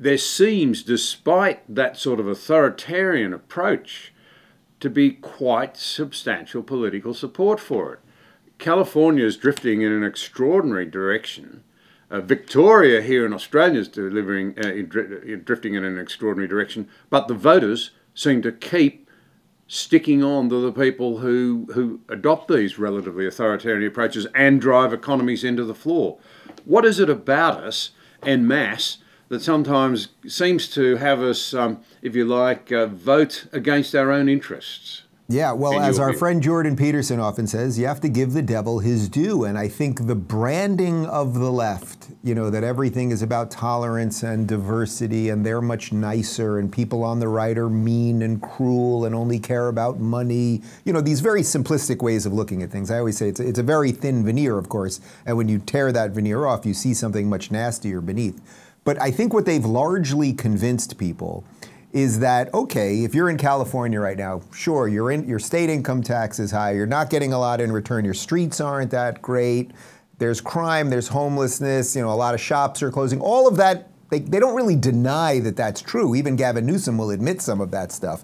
there seems, despite that sort of authoritarian approach, to be quite substantial political support for it. California is drifting in an extraordinary direction. Victoria here in Australia is drifting in an extraordinary direction, but the voters seem to keep sticking on to the people who adopt these relatively authoritarian approaches and drive economies into the floor. What is it about us en masse that sometimes seems to have us, if you like, vote against our own interests? Yeah, well, as our friend Jordan Peterson often says, you have to give the devil his due. And I think the branding of the left, you know, that everything is about tolerance and diversity and they're much nicer and people on the right are mean and cruel and only care about money, you know, these very simplistic ways of looking at things. I always say it's a very thin veneer, of course, and when you tear that veneer off, you see something much nastier beneath. But I think what they've largely convinced people is that, okay, if you're in California right now, sure, your state income tax is high, you're not getting a lot in return, your streets aren't that great, there's crime, there's homelessness, you know, a lot of shops are closing, all of that, they don't really deny that that's true. Even Gavin Newsom will admit some of that stuff.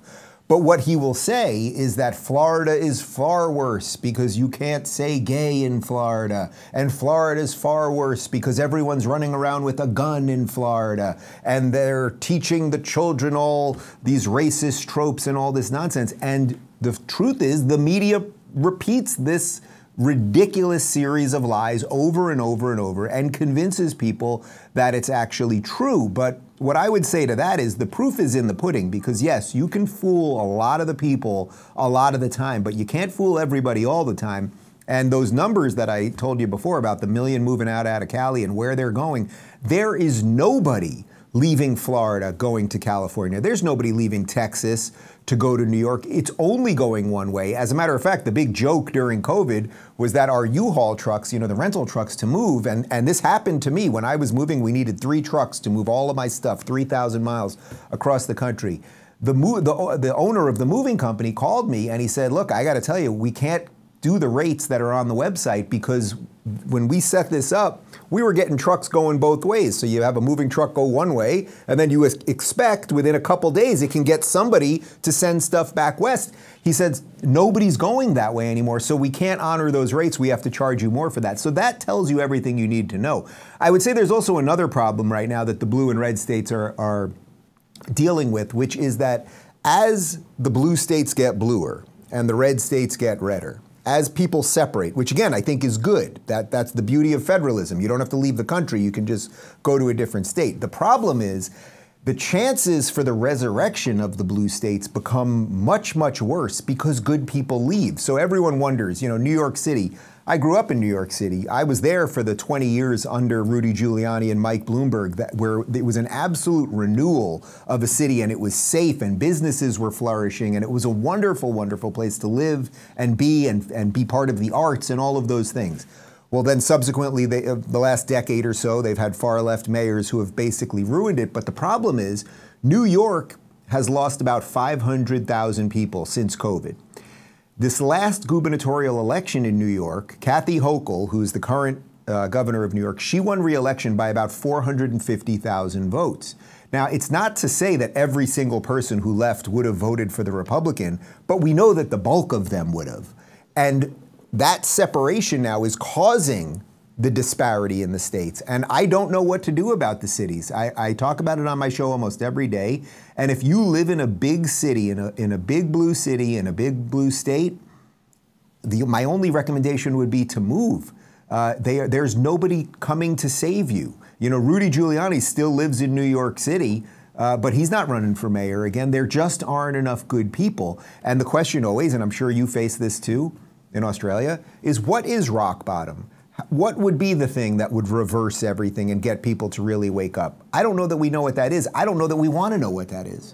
But what he will say is that Florida is far worse because you can't say gay in Florida. And Florida is far worse because everyone's running around with a gun in Florida. And they're teaching the children all these racist tropes and all this nonsense. And the truth is, the media repeats this ridiculous series of lies over and over and over and convinces people that it's actually true. But what I would say to that is the proof is in the pudding, because yes, you can fool a lot of the people a lot of the time, but you can't fool everybody all the time. And those numbers that I told you before about the million moving out of Cali and where they're going, there is nobody leaving Florida going to California. There's nobody leaving Texas to go to New York. It's only going one way. As a matter of fact, the big joke during COVID was that our U-Haul trucks, you know, the rental trucks to move, and this happened to me when I was moving. We needed 3 trucks to move all of my stuff, 3,000 miles across the country. The owner of the moving company called me and he said, look, I got to tell you, we can't do the rates that are on the website because when we set this up, we were getting trucks going both ways. So you have a moving truck go one way, and then you expect within a couple days it can get somebody to send stuff back west. He said, nobody's going that way anymore, so we can't honor those rates. We have to charge you more for that. So that tells you everything you need to know. I would say there's also another problem right now that the blue and red states are dealing with, which is that as the blue states get bluer and the red states get redder, as people separate, which again I think is good. That's the beauty of federalism. You don't have to leave the country, you can just go to a different state. The problem is the chances for the resurrection of the blue states become much, much worse because good people leave. So everyone wonders, you know, New York City. I grew up in New York City. I was there for the 20 years under Rudy Giuliani and Mike Bloomberg, where it was an absolute renewal of a city, and it was safe and businesses were flourishing, and it was a wonderful, wonderful place to live and be part of the arts and all of those things. Well, then subsequently, the last decade or so, they've had far-left mayors who have basically ruined it. But the problem is, New York has lost about 500,000 people since COVID. This last gubernatorial election in New York, Kathy Hochul, who's the current governor of New York, she won re-election by about 450,000 votes. Now, it's not to say that every single person who left would have voted for the Republican, but we know that the bulk of them would have. And that separation now is causing the disparity in the states. And I don't know what to do about the cities. I talk about it on my show almost every day. And if you live in a big city, in a big blue city, in a big blue state, my only recommendation would be to move. There's nobody coming to save you. You know, Rudy Giuliani still lives in New York City, but he's not running for mayor again. There just aren't enough good people. And the question always, and I'm sure you face this too in Australia, is what is rock bottom? What would be the thing that would reverse everything and get people to really wake up? I don't know that we know what that is. I don't know that we want to know what that is.